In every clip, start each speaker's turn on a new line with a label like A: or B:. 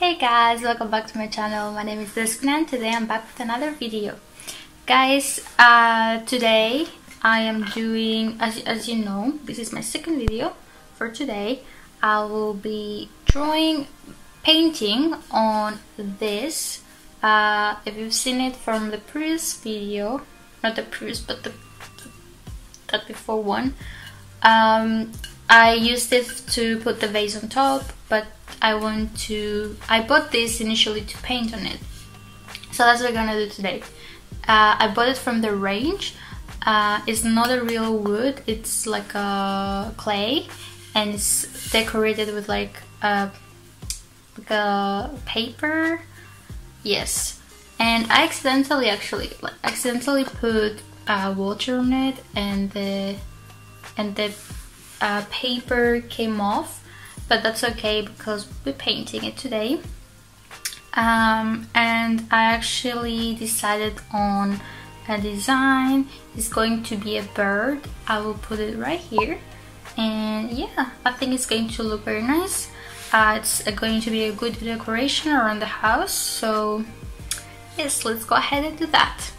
A: Hey guys, welcome back to my channel. My name is Deskuna and today I'm back with another video. Guys, today I am doing, as you know, this is my second video for today. I will be painting on this. If you've seen it from the previous video, not the previous but that before one, I used it to put the vase on top, but I bought this initially to paint on it. So that's what we're gonna do today. I bought it from the range. It's not a real wood, it's like a clay, and it's decorated with like a paper. Yes, and I accidentally put water on it, and the paper came off, but that's okay because we're painting it today. And I actually decided on a design. It's going to be a bird. I will put it right here, and yeah, I think it's going to look very nice. It's going to be a good decoration around the house, so yes, let's go ahead and do that.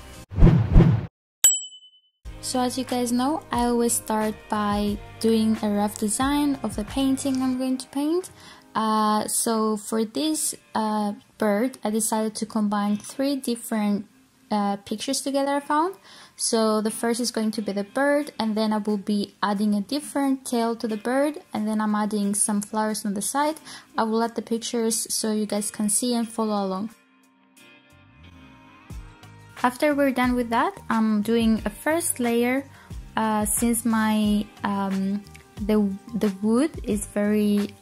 A: So as you guys know, I always start by doing a rough design of the painting I'm going to paint. So for this bird, I decided to combine 3 different pictures together I found. So the first is going to be the bird, and then I will be adding a different tail to the bird, and then I'm adding some flowers on the side. I will add the pictures so you guys can see and follow along. After we're done with that, I'm doing a first layer. Since my the wood is very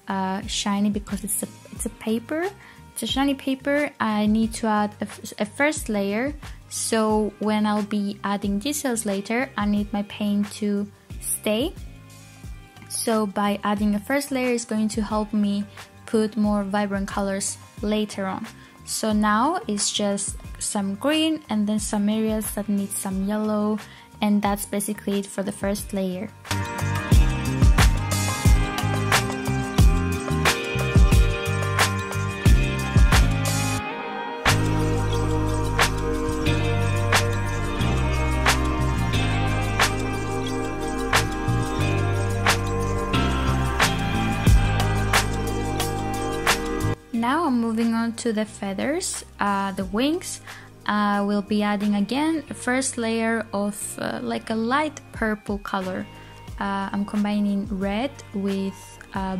A: shiny because it's a paper, it's a shiny paper, I need to add a first layer. So when I'll be adding details later, I need my paint to stay. So by adding a first layer is going to help me put more vibrant colors later on. So now it's just some green and then some areas that need some yellow, and that's basically it for the first layer. Now I'm moving on to the feathers, the wings. We'll be adding again a first layer of like a light purple color. I'm combining red with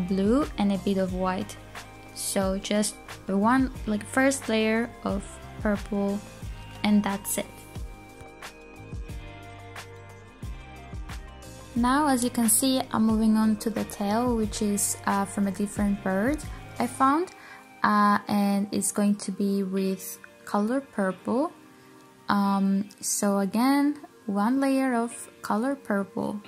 A: blue and a bit of white. So just one first layer of purple, and that's it. Now, as you can see, I'm moving on to the tail, which is from a different bird I found. And it's going to be with color purple. So again, one layer of color purple.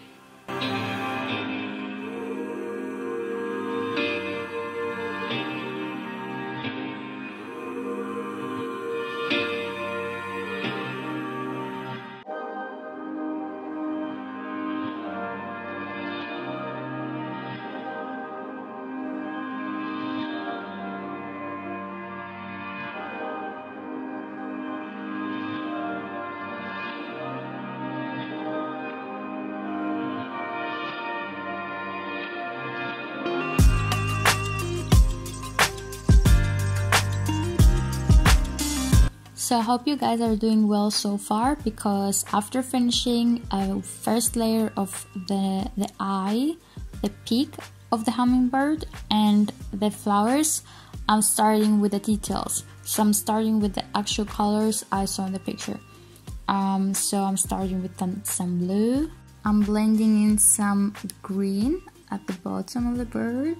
A: So I hope you guys are doing well so far, because after finishing a first layer of the eye, the peak of the hummingbird and the flowers, I'm starting with the details. So I'm starting with the actual colors I saw in the picture. So I'm starting with some blue. I'm blending in some green at the bottom of the bird.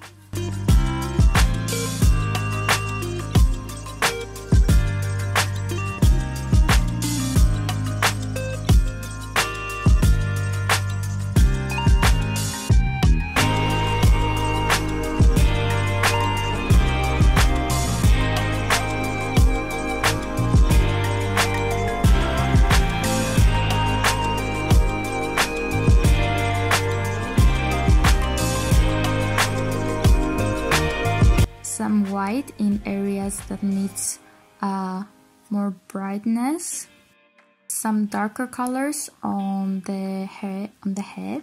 A: light in areas that needs more brightness, some darker colors on the head,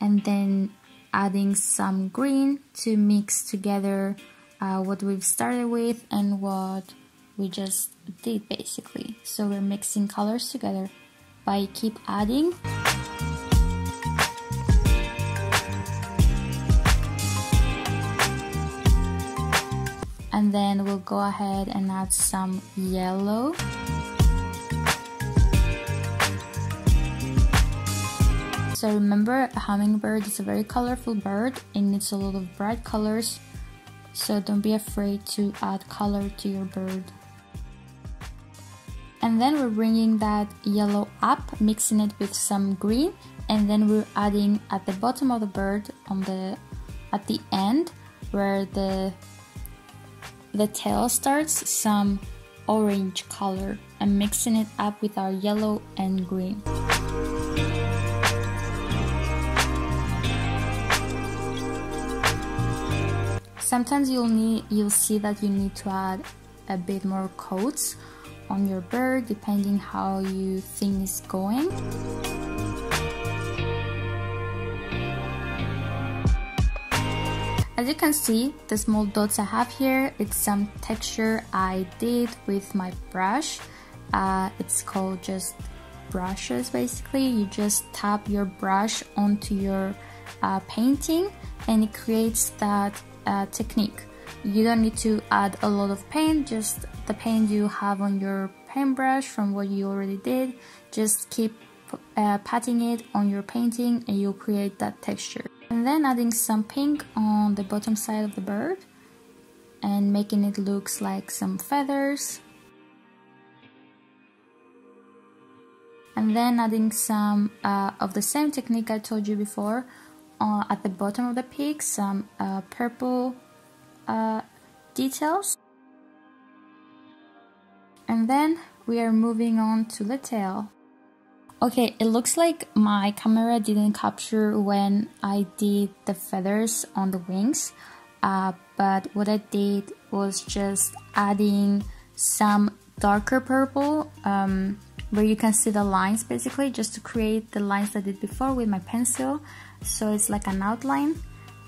A: and then adding some green to mix together what we've started with and what we just did basically. So we're mixing colors together by keep adding. And then we'll go ahead and add some yellow. So remember, a hummingbird is a very colorful bird. It needs a lot of bright colors. So don't be afraid to add color to your bird. And then we're bringing that yellow up, mixing it with some green, and then we're adding at the bottom of the bird at the end where the tail starts, some orange color, and mixing it up with our yellow and green. Sometimes you'll see that you need to add a bit more coats on your bird depending how you think it's going. As you can see, the small dots I have here, it's some texture I did with my brush. It's called just brushes basically. You just tap your brush onto your painting and it creates that technique. You don't need to add a lot of paint, just the paint you have on your paintbrush from what you already did. Just keep patting it on your painting and you'll create that texture. And then adding some pink on the bottom side of the bird and making it look like some feathers. And then adding some of the same technique I told you before at the bottom of the peak, some purple details. And then we are moving on to the tail. Okay, it looks like my camera didn't capture when I did the feathers on the wings, but what I did was just adding some darker purple where you can see the lines basically, just to create the lines I did before with my pencil, so it's like an outline.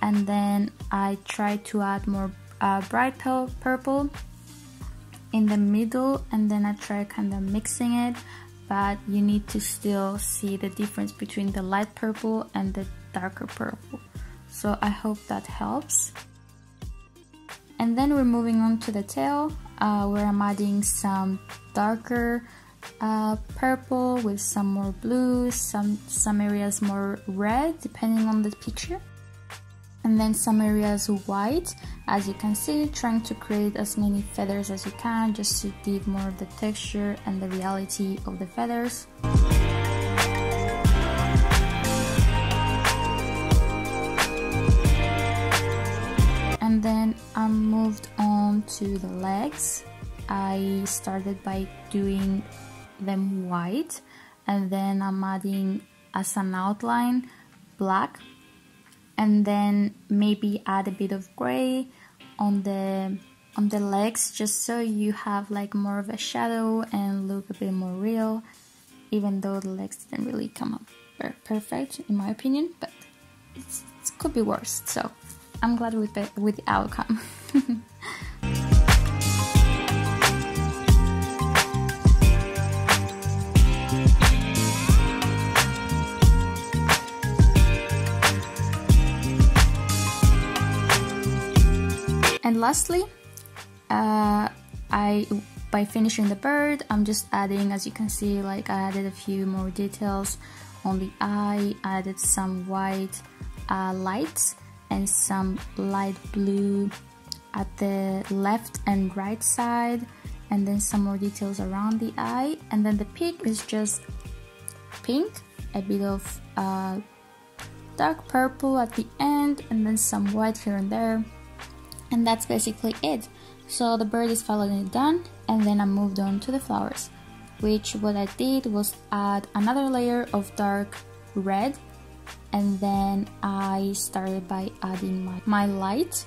A: And then I tried to add more bright purple in the middle, and then I tried kind of mixing it, but you need to still see the difference between the light purple and the darker purple. So I hope that helps. And then we're moving on to the tail, where I'm adding some darker purple with some more blue, some areas more red depending on the picture, and then some areas white, as you can see, trying to create as many feathers as you can just to give more of the texture and the reality of the feathers. And then I moved on to the legs. I started by doing them white, and then I'm adding as an outline black, and then maybe add a bit of gray on the legs, just so you have like more of a shadow and look a bit more real, even though the legs didn't really come up perfect in my opinion, but it could be worse, so I'm glad with the outcome. And lastly, by finishing the bird, I'm just adding, as you can see, like I added a few more details on the eye, I added some white lights and some light blue at the left and right side, and then some more details around the eye, and then the peak is just pink, a bit of dark purple at the end, and then some white here and there. And that's basically it. So the bird is finally done, and then I moved on to the flowers, which what I did was add another layer of dark red, and then I started by adding my light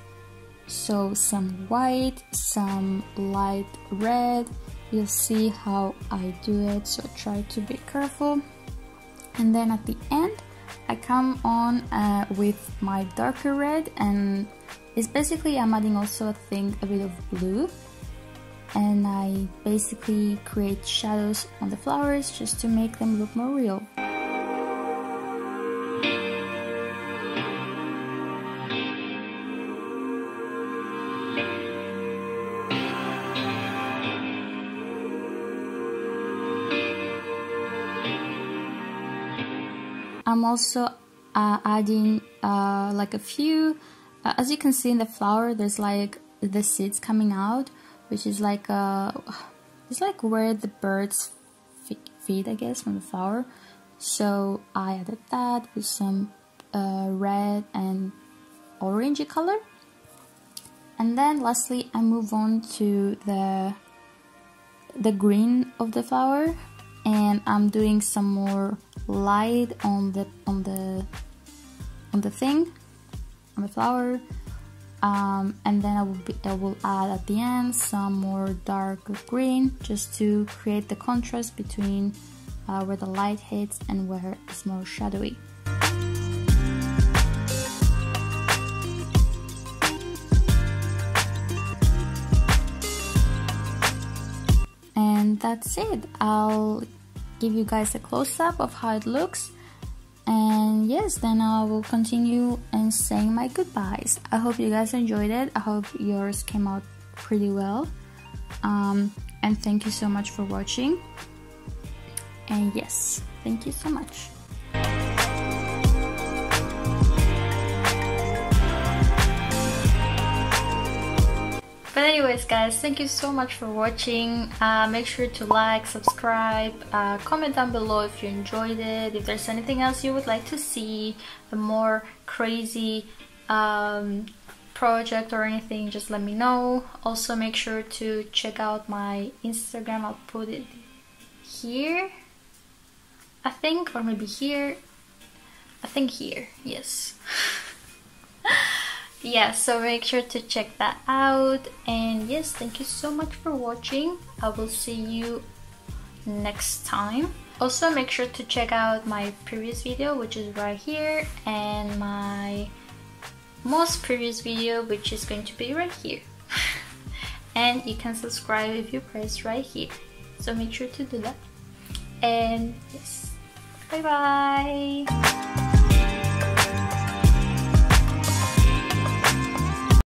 A: So some white, some light red. You'll see how I do it, so try to be careful. And then at the end I come on with my darker red, and it's basically I'm adding also a bit of blue, and I basically create shadows on the flowers just to make them look more real. I'm also adding like a few, as you can see in the flower, there's like the seeds coming out, which is like it's like where the birds feed, I guess, from the flower. So I added that with some red and orangey color. And then lastly I move on to the green of the flower, and I'm doing some more light on the flower, and then I will add at the end some more dark green just to create the contrast between where the light hits and where it's more shadowy. And that's it. I'll give you guys a close-up of how it looks, and yes, then I will continue and saying my goodbyes. I hope you guys enjoyed it. I hope yours came out pretty well, and thank you so much for watching. And yes, thank you so much. But anyways guys, thank you so much for watching. Make sure to like, subscribe, comment down below if you enjoyed it. If there's anything else you would like to see, a more crazy project or anything, just let me know. Also make sure to check out my Instagram. I'll put it here, I think, or maybe here. I think here, yes. Yeah, so make sure to check that out. And yes, thank you so much for watching. I will see you next time. Also make sure to check out my previous video, which is right here, and my most previous video, which is going to be right here. And you can subscribe if you press right here, so make sure to do that. And yes, bye bye.